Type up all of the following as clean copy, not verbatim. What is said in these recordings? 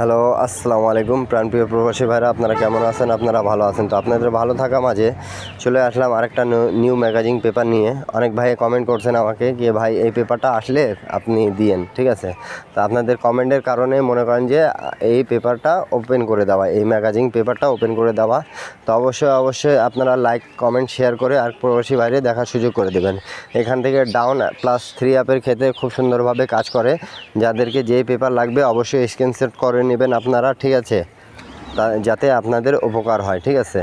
Hello, আসসালামু আলাইকুম প্রাণপ্রিয় প্রবাসী ভাইরা, আপনারা কেমন আছেন? আপনারা ভালো আছেন তো? আপনাদের ভালো থাকা মাঝে চলে আসলাম আরেকটা নিউ ম্যাগাজিন পেপার নিয়ে। অনেক ভাই কমেন্ট করছেন আমাকে যে ভাই এই পেপারটা আসলে আপনি দিয়েন, ঠিক আছে? তো আপনাদের কমেন্টের কারণে মনে করেন যে এই পেপারটা ওপেন করে দেওয়া, এই ম্যাগাজিন পেপারটা ওপেন করে দেওয়া। তো অবশ্যই আপনারা লাইক কমেন্ট শেয়ার করে আর প্রবাসী বাইরে দেখার সুযোগ করে দেবেন। এখান থেকে ডাউন প্লাস 3 অ্যাপের ক্ষেত্রে খুব সুন্দরভাবে কাজ করে। যাদেরকে যেই পেপার লাগবে অবশ্যই স্ক্রিনশট করে নেবেন আপনারা, ঠিক আছে? যাতে আপনাদের উপকার হয়, ঠিক আছে?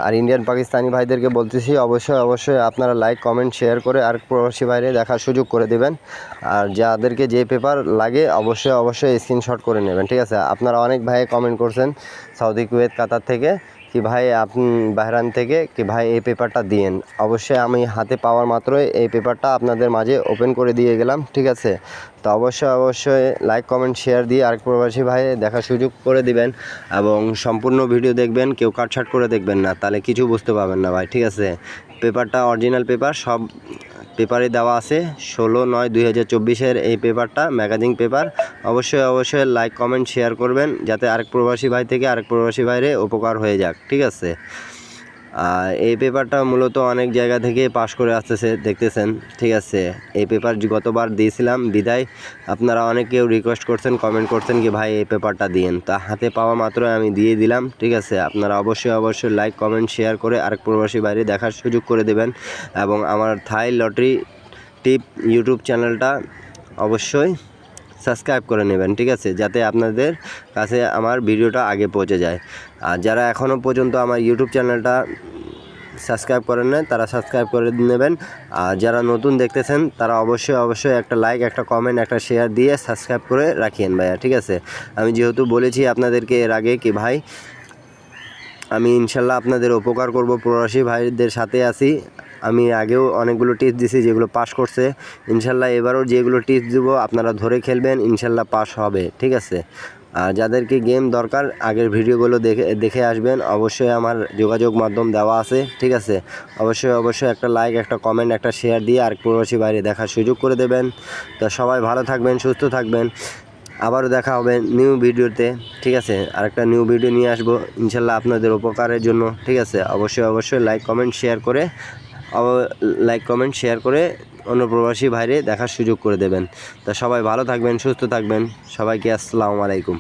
আর ইন্ডিয়ান পাকিস্তানি ভাইদেরকে বলতেছি অবশ্যই আপনারা লাইক কমেন্ট শেয়ার করে আর প্রবাসী বাইরে দেখার সুযোগ করে দেবেন। আর যাদেরকে যে পেপার লাগে অবশ্যই স্ক্রিনশট করে নেবেন, ঠিক আছে? আপনারা অনেক ভাই কমেন্ট করছেন সৌদি, কুয়েত, কাতার থেকে কি ভাই আপনি বাহরাইন থেকে কি ভাই এই পেপারটা দিয়েন। অবশ্যই আমি হাতে পাওয়ার মাত্রই এই পেপারটা আপনাদের মাঝে ওপেন করে দিয়ে গেলাম, ঠিক আছে? তো অবশ্যই লাইক কমেন্ট শেয়ার দিয়ে আরেক প্রবাসী ভাই দেখার সুযোগ করে দিবেন এবং সম্পূর্ণ ভিডিও দেখবেন, কেউ কাটছাট করে দেখবেন না, তাহলে কিছু বুঝতে পারবেন না ভাই, ঠিক আছে? পেপারটা অরিজিনাল পেপার, সব পেপারে দেওয়া আছে। 16/9/2024 এই পেপারটা ম্যাগাজিন পেপার। অবশ্যই লাইক কমেন্ট শেয়ার করবেন যাতে আরেক প্রবাসী ভাই থেকে আরেক প্রবাসী ভাইরে উপকার হয়ে যাক, ঠিক আছে? আর এই পেপারটা মূলত অনেক জায়গা থেকে পাশ করে আসতেছে, দেখতেছেন, ঠিক আছে? এই পেপার গতবার দিয়েছিলাম বিদায় আপনারা অনেকেও রিকোয়েস্ট করছেন, কমেন্ট করছেন কি ভাই এই পেপারটা দিয়েন। তা হাতে পাওয়া মাত্রই আমি দিয়ে দিলাম, ঠিক আছে? আপনারা অবশ্যই লাইক কমেন্ট শেয়ার করে আরেক প্রবাসী বাইরে দেখার সুযোগ করে দেবেন এবং আমার থাই লটারি টিপ ইউটিউব চ্যানেলটা অবশ্যই সাবস্ক্রাইব করে নেবেন, ঠিক আছে? যাতে আপনাদের কাছে আমার ভিডিওটা আগে পৌঁছে যায়। আর যারা এখনও পর্যন্ত আমার ইউটিউব চ্যানেলটা সাবস্ক্রাইব করেন না তারা সাবস্ক্রাইব করে নেবেন। আর যারা নতুন দেখতেছেন তারা অবশ্যই একটা লাইক, একটা কমেন্ট, একটা শেয়ার দিয়ে সাবস্ক্রাইব করে রাখিয়েন ভাইয়া, ঠিক আছে? আমি যেহেতু বলেছি আপনাদেরকে এর আগে কি ভাই আমি ইনশাল্লাহ আপনাদের উপকার করব, প্রবাসী ভাইদের সাথে আছি। আমি আগেও অনেকগুলো টিপস দিছি যেগুলো পাস করছে, ইনশাল্লাহ এবারও যেগুলো টিপস দেবো আপনারা ধরে খেলবেন, ইনশাল্লাহ পাস হবে, ঠিক আছে? আর যাদেরকে গেম দরকার আগের ভিডিওগুলো দেখে আসবেন। অবশ্যই আমার যোগাযোগ মাধ্যম দেওয়া আছে, ঠিক আছে? অবশ্যই একটা লাইক, একটা কমেন্ট, একটা শেয়ার দিয়ে আর প্রবাসী বাইরে দেখার সুযোগ করে দেবেন। তো সবাই ভালো থাকবেন, সুস্থ থাকবেন। আবারও দেখা হবে নিউ ভিডিওতে, ঠিক আছে? আরেকটা নিউ ভিডিও নিয়ে আসবো ইনশাল্লাহ আপনাদের উপকারের জন্য, ঠিক আছে? অবশ্যই লাইক কমেন্ট শেয়ার করে অন্য প্রবাসী ভাইরে দেখার সুযোগ করে দেবেন। তা সবাই ভালো থাকবেন, সুস্থ থাকবেন। সবাইকে আসসালামু আলাইকুম।